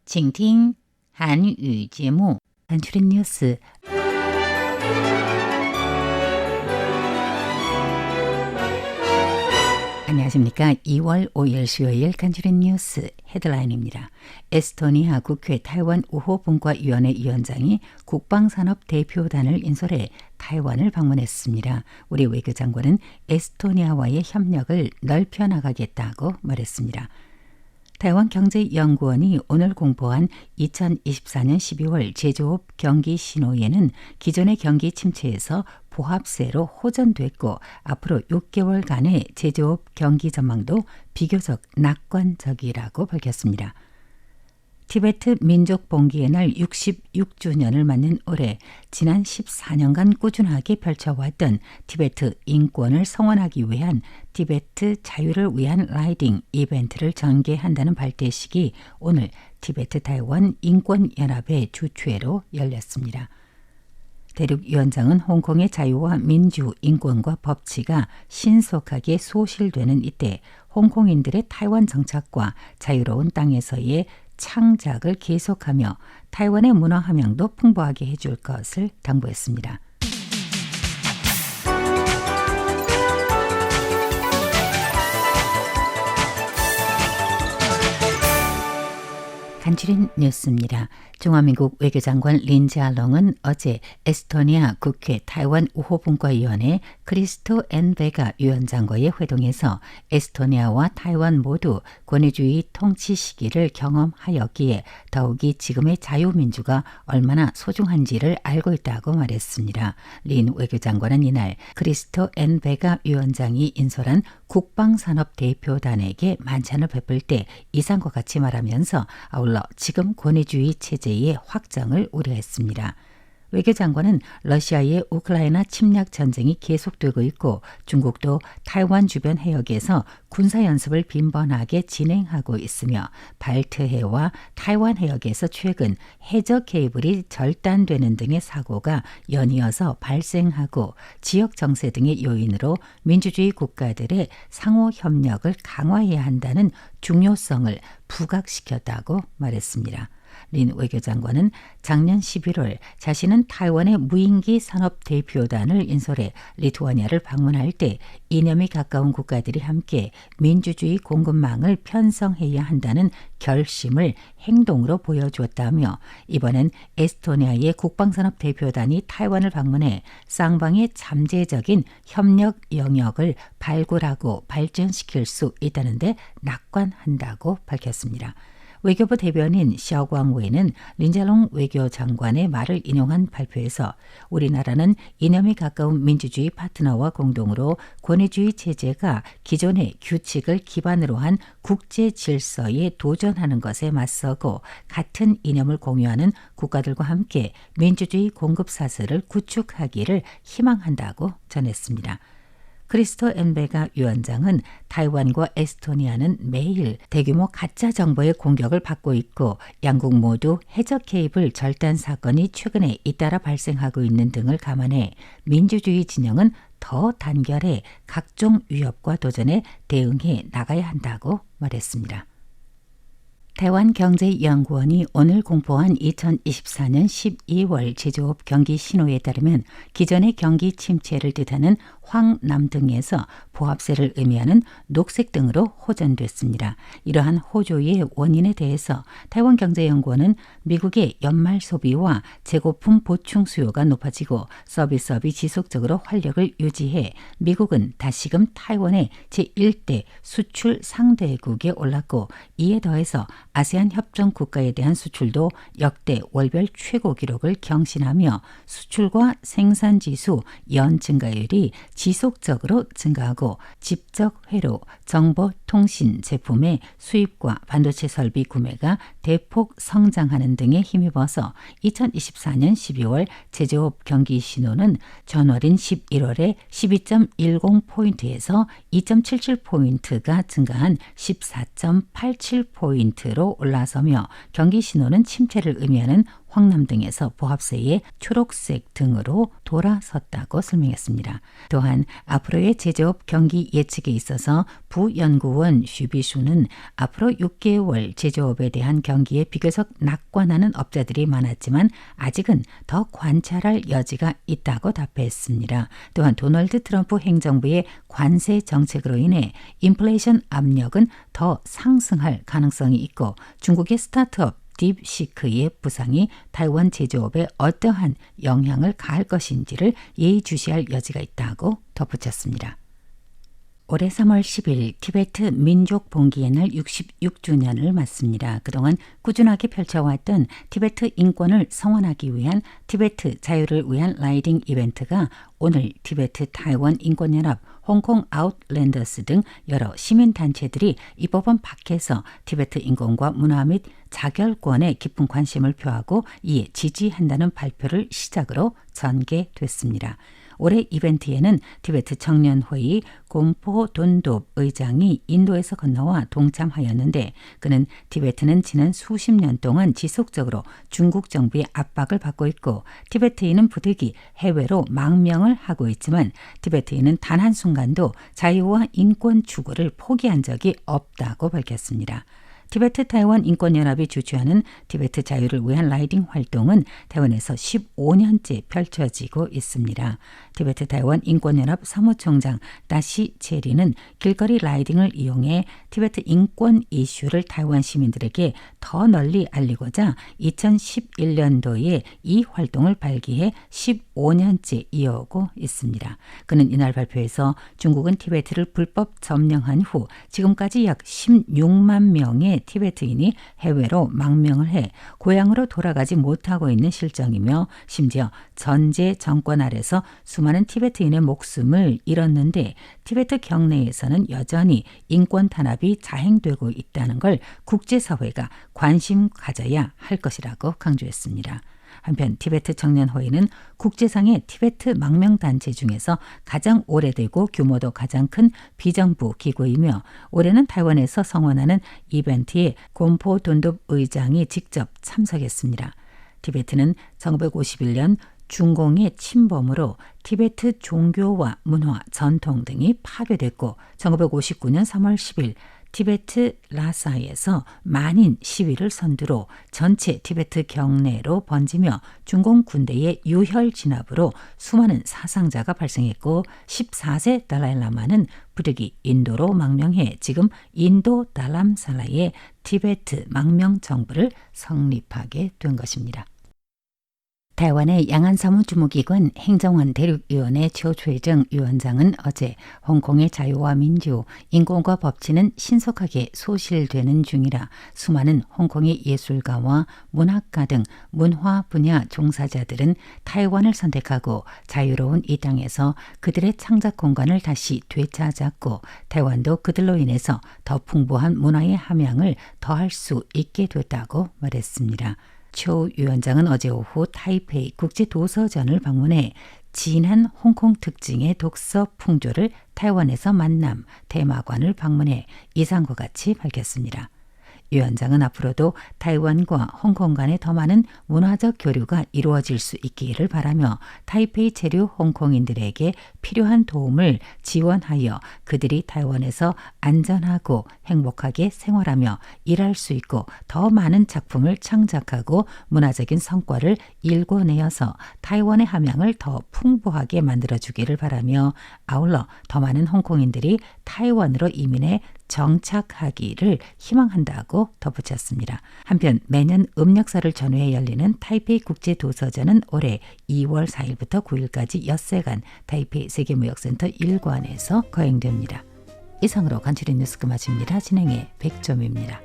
请听韩语节目 간추린 뉴스 안녕하십니까. 2월 5일 수요일 간추린 뉴스 헤드라인입니다. 에스토니아 국회 타이완 우호분과위원회 위원장이 국방산업 대표단을 인솔해 타이완을 방문했습니다. 우리 외교장관은 에스토니아와의 협력을 넓혀나가겠다고 말했습니다. 타이완 경제연구원이 오늘 공포한 2024년 12월 제조업 경기 신호에는 기존의 경기 침체에서 보합세로 호전됐고 앞으로 6개월간의 제조업 경기 전망도 비교적 낙관적이라고 밝혔습니다. 티베트 민족 봉기의 날 66주년을 맞는 올해 지난 14년간 꾸준하게 펼쳐왔던 티베트 인권을 성원하기 위한 티베트 자유를 위한 라이딩 이벤트를 전개한다는 발대식이 오늘 티베트 타이완 인권연합의 주최로 열렸습니다. 대륙위원장은 홍콩의 자유와 민주, 인권과 법치가 신속하게 소실되는 이때 홍콩인들의 타이완 정착과 자유로운 땅에서의 창작을 계속하며 타이완의 문화 함양도 풍부하게 해줄 것을 당부했습니다. 간추린 뉴스입니다. 중화민국 외교장관 린자롱은 어제 에스토니아 국회 타이완 우호분과위원회 크리스토 엔 베가 위원장과의 회동에서 에스토니아와 타이완 모두 권위주의 통치 시기를 경험하였기에 더욱이 지금의 자유민주가 얼마나 소중한지를 알고 있다고 말했습니다. 린 외교장관은 이날 크리스토 엔 베가 위원장이 인솔한 국방산업 대표단에게 만찬을 베풀 때 이상과 같이 말하면서 아울러 지금 권위주의 체제의 확장을 우려했습니다. 외교장관은 러시아의 우크라이나 침략 전쟁이 계속되고 있고 중국도 타이완 주변 해역에서 군사연습을 빈번하게 진행하고 있으며 발트해와 타이완 해역에서 최근 해저 케이블이 절단되는 등의 사고가 연이어서 발생하고 지역 정세 등의 요인으로 민주주의 국가들의 상호 협력을 강화해야 한다는 중요성을 부각시켰다고 말했습니다. 린 외교장관은 작년 11월 자신은 타이완의 무인기 산업 대표단을 인솔해 리투아니아를 방문할 때 이념이 가까운 국가들이 함께 민주주의 공급망을 편성해야 한다는 결심을 행동으로 보여주었다며 이번엔 에스토니아의 국방산업 대표단이 타이완을 방문해 쌍방의 잠재적인 협력 영역을 발굴하고 발전시킬 수 있다는데 낙관한다고 밝혔습니다. 외교부 대변인 샤오광웨이는 린자롱 외교장관의 말을 인용한 발표에서 우리나라는 이념이 가까운 민주주의 파트너와 공동으로 권위주의 체제가 기존의 규칙을 기반으로 한 국제 질서에 도전하는 것에 맞서고 같은 이념을 공유하는 국가들과 함께 민주주의 공급 사슬을 구축하기를 희망한다고 전했습니다. 크리스토 엔베가 위원장은 타이완과 에스토니아는 매일 대규모 가짜 정보의 공격을 받고 있고 양국 모두 해저 케이블 절단 사건이 최근에 잇따라 발생하고 있는 등을 감안해 민주주의 진영은 더 단결해 각종 위협과 도전에 대응해 나가야 한다고 말했습니다. 타이완 경제연구원이 오늘 공포한 2024년 12월 제조업 경기 신호에 따르면 기존의 경기 침체를 뜻하는 황남 등에서 보합세를 의미하는 녹색 등으로 호전됐습니다. 이러한 호조의 원인에 대해서 타이완 경제연구원은 미국의 연말 소비와 재고품 보충 수요가 높아지고 서비스업이 지속적으로 활력을 유지해 미국은 다시금 타이완의 제1대 수출 상대국에 올랐고 이에 더해서 아세안 협정 국가에 대한 수출도 역대 월별 최고 기록을 경신하며 수출과 생산지수 연 증가율이 지속적으로 증가하고 집적 회로, 정보, 통신 제품의 수입과 반도체 설비 구매가 대폭 성장하는 등에 힘입어서 2024년 12월 제조업 경기 신호는 전월인 11월에 12.10포인트에서 2.77포인트가 증가한 14.87포인트로 올라서며 경기 신호는 침체를 의미하는 황남 등에서 보합세의 초록색 등으로 돌아섰다고 설명했습니다. 또한 앞으로의 제조업 경기 예측에 있어서 부연구원 슈비슈는 앞으로 6개월 제조업에 대한 경기에 비교적 낙관하는 업자들이 많았지만 아직은 더 관찰할 여지가 있다고 답했습니다. 또한 도널드 트럼프 행정부의 관세 정책으로 인해 인플레이션 압력은 더 상승할 가능성이 있고 중국의 스타트업 딥시크의 부상이 타이완 제조업에 어떠한 영향을 가할 것인지를 예의주시할 여지가 있다고 덧붙였습니다. 올해 3월 10일 티베트 민족 봉기의 날 66주년을 맞습니다. 그동안 꾸준하게 펼쳐왔던 티베트 인권을 성원하기 위한 티베트 자유를 위한 라이딩 이벤트가 오늘 티베트 타이완 인권연합, 홍콩 아웃랜더스 등 여러 시민단체들이 이 법원 밖에서 티베트 인권과 문화 및 자결권에 깊은 관심을 표하고 이에 지지한다는 발표를 시작으로 전개됐습니다. 올해 이벤트에는 티베트 청년회의 곰포 돈롭 의장이 인도에서 건너와 동참하였는데 그는 티베트는 지난 수십 년 동안 지속적으로 중국 정부의 압박을 받고 있고 티베트인은 부득이 해외로 망명을 하고 있지만 티베트인은 단 한순간도 자유와 인권 추구를 포기한 적이 없다고 밝혔습니다. 티베트 타이완 인권연합이 주최하는 티베트 자유를 위한 라이딩 활동은 타이완에서 15년째 펼쳐지고 있습니다. 티베트 타이완 인권연합 사무총장 다시 체리는 길거리 라이딩을 이용해 티베트 인권 이슈를 타이완 시민들에게 더 널리 알리고자 2011년도에 이 활동을 발기해 15년째 이어오고 있습니다. 그는 이날 발표에서 중국은 티베트를 불법 점령한 후 지금까지 약 16만 명의 티베트인이 해외로 망명을 해 고향으로 돌아가지 못하고 있는 실정이며 심지어 전제 정권 아래서 수많은 티베트인의 목숨을 잃었는데 티베트 경내에서는 여전히 인권 탄압이 자행되고 있다는 걸 국제사회가 관심 가져야 할 것이라고 강조했습니다. 한편 티베트 청년회의는 국제상의 티베트 망명단체 중에서 가장 오래되고 규모도 가장 큰 비정부 기구이며 올해는 타이완에서 성원하는 이벤트에 곰포 돈롭 의장이 직접 참석했습니다. 티베트는 1951년 중공의 침범으로 티베트 종교와 문화, 전통 등이 파괴됐고 1959년 3월 10일 티베트 라사에서 만인 시위를 선두로 전체 티베트 경내로 번지며 중공 군대의 유혈 진압으로 수많은 사상자가 발생했고 14세 달라이라마는 부득이 인도로 망명해 지금 인도 달람살라의 티베트 망명 정부를 성립하게 된 것입니다. 타이완의 양안사무주무기관 행정원 대륙위원회 조최정 위원장은 어제 홍콩의 자유와 민주, 인권과 법치는 신속하게 소실되는 중이라 수많은 홍콩의 예술가와 문학가 등 문화 분야 종사자들은 타이완을 선택하고 자유로운 이 땅에서 그들의 창작 공간을 다시 되찾았고 타이완도 그들로 인해서 더 풍부한 문화의 함양을 더할 수 있게 됐다고 말했습니다. 초 위원장은 어제 오후 타이페이 국제도서전을 방문해 진한 홍콩 특징의 독서 풍조를 타이완에서 만남 테마관을 방문해 이상과 같이 밝혔습니다. 위원장은 앞으로도 타이완과 홍콩 간에 더 많은 문화적 교류가 이루어질 수 있기를 바라며 타이페이 체류 홍콩인들에게 필요한 도움을 지원하여 그들이 타이완에서 안전하고 행복하게 생활하며 일할 수 있고 더 많은 작품을 창작하고 문화적인 성과를 일궈내어서 타이완의 함양을 더 풍부하게 만들어주기를 바라며 아울러 더 많은 홍콩인들이 타이완으로 이민해 정착하기를 희망한다고 덧붙였습니다. 한편 매년 음력설을 전후해 열리는 타이페이 국제도서전은 올해 2월 4일부터 9일까지 엿새간 타이페이 세계무역센터 1관에서 거행됩니다. 이상으로 간추린 뉴스 마칩니다. 진행의 백점입니다.